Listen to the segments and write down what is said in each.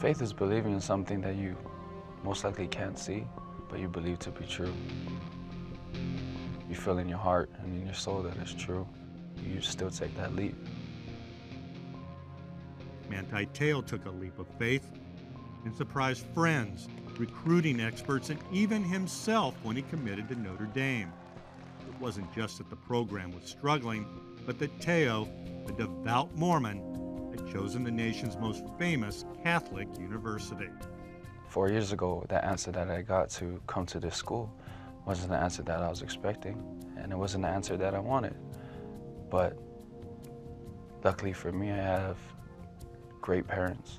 Faith is believing in something that you most likely can't see, but you believe to be true. You feel in your heart and in your soul that it's true. You still take that leap. Manti Te'o took a leap of faith and surprised friends, recruiting experts, and even himself when he committed to Notre Dame. It wasn't just that the program was struggling, but that Te'o, a devout Mormon, had chosen the nation's most famous Catholic university. 4 years ago, that answer that I got to come to this school wasn't the answer that I was expecting, and it wasn't the answer that I wanted. But luckily for me, I have great parents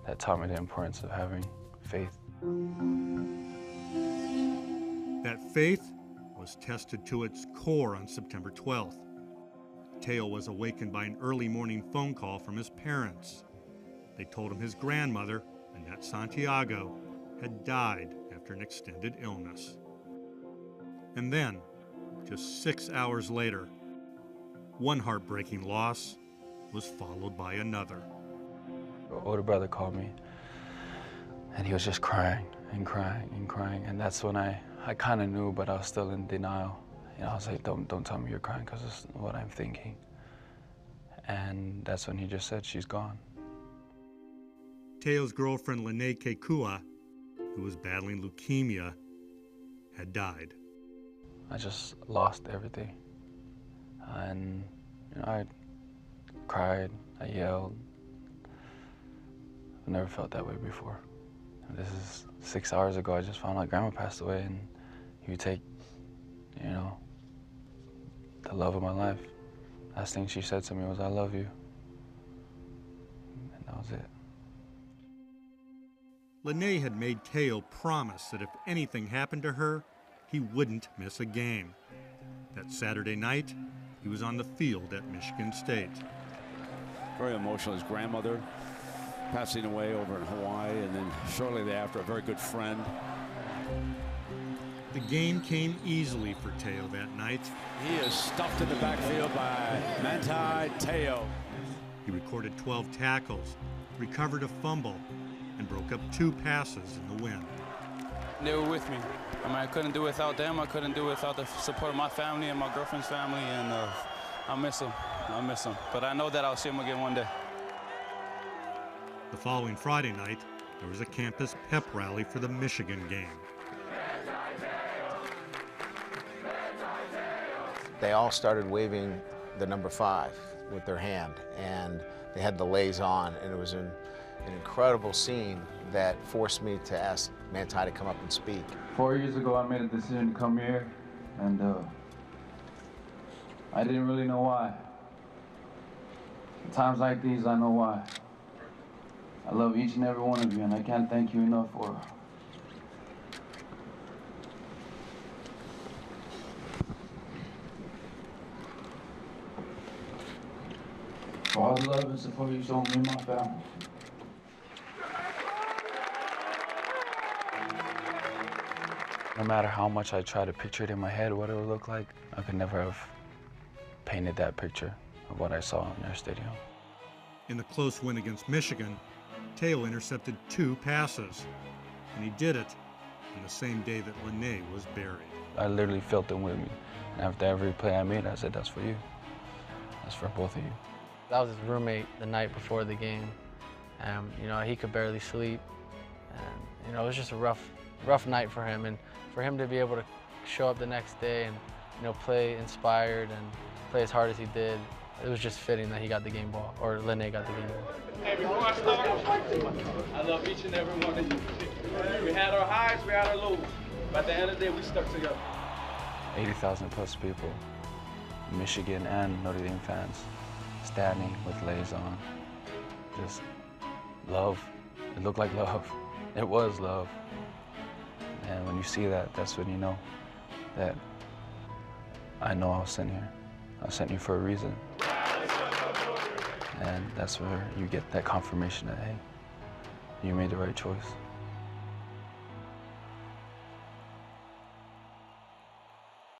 that taught me the importance of having faith. That faith was tested to its core on September 12th. Te'o was awakened by an early morning phone call from his parents. They told him his grandmother, Annette Santiago, had died after an extended illness. And then, just 6 hours later, one heartbreaking loss was followed by another. My older brother called me, and he was just crying and crying and crying. And that's when I kind of knew, but I was still in denial. You know, I was like, don't tell me you're crying, because it's what I'm thinking. And that's when he just said, she's gone. Te'o's girlfriend, Lene Kekua, who was battling leukemia, had died. I just lost everything. And, you know, I cried, I yelled. I've never felt that way before. And this is 6 hours ago. I just found out Grandma passed away, and you take, you know, the love of my life. Last thing she said to me was, I love you. And that was it. Lene had made Te'o promise that if anything happened to her, he wouldn't miss a game. That Saturday night, he was on the field at Michigan State. Very emotional. His grandmother passing away over in Hawaii, and then shortly thereafter, a very good friend. The game came easily for Te'o that night. He is stuffed in the backfield by Manti Te'o. He recorded 12 tackles, recovered a fumble, and broke up 2 passes in the win. They were with me. I mean, I couldn't do it without them. I couldn't do it without the support of my family and my girlfriend's family, and I miss them. I miss them. But I know that I'll see them again one day. The following Friday night, there was a campus pep rally for the Michigan game. They all started waving the number 5 with their hand, and they had the lays on, and it was an incredible scene that forced me to ask Manti to come up and speak. 4 years ago, I made a decision to come here, and I didn't really know why. In times like these, I know why. I love each and every one of you, and I can't thank you enough for all the love and support you showed me and my family. No matter how much I try to picture it in my head what it would look like, I could never have painted that picture of what I saw in their stadium. In the close win against Michigan, Te'o intercepted 2 passes, and he did it on the same day that Lene was buried. I literally felt them with me. And after every play I made, I said, that's for you. That's for both of you. I was his roommate the night before the game. You know, he could barely sleep. And, you know, it was just a rough night for him. And for him to be able to show up the next day and, you know, play inspired and play as hard as he did, it was just fitting that he got the game ball, or Lene got the game ball. Hey, before I start, I love each and every one of you. We had our highs, we had our lows. But at the end of the day, we stuck together. 80,000 plus people, Michigan and Notre Dame fans, standing with lays on. Just love. It looked like love. It was love. And when you see that, that's when you know that I know I was sent here. I was sent here for a reason. And that's where you get that confirmation that, hey, you made the right choice.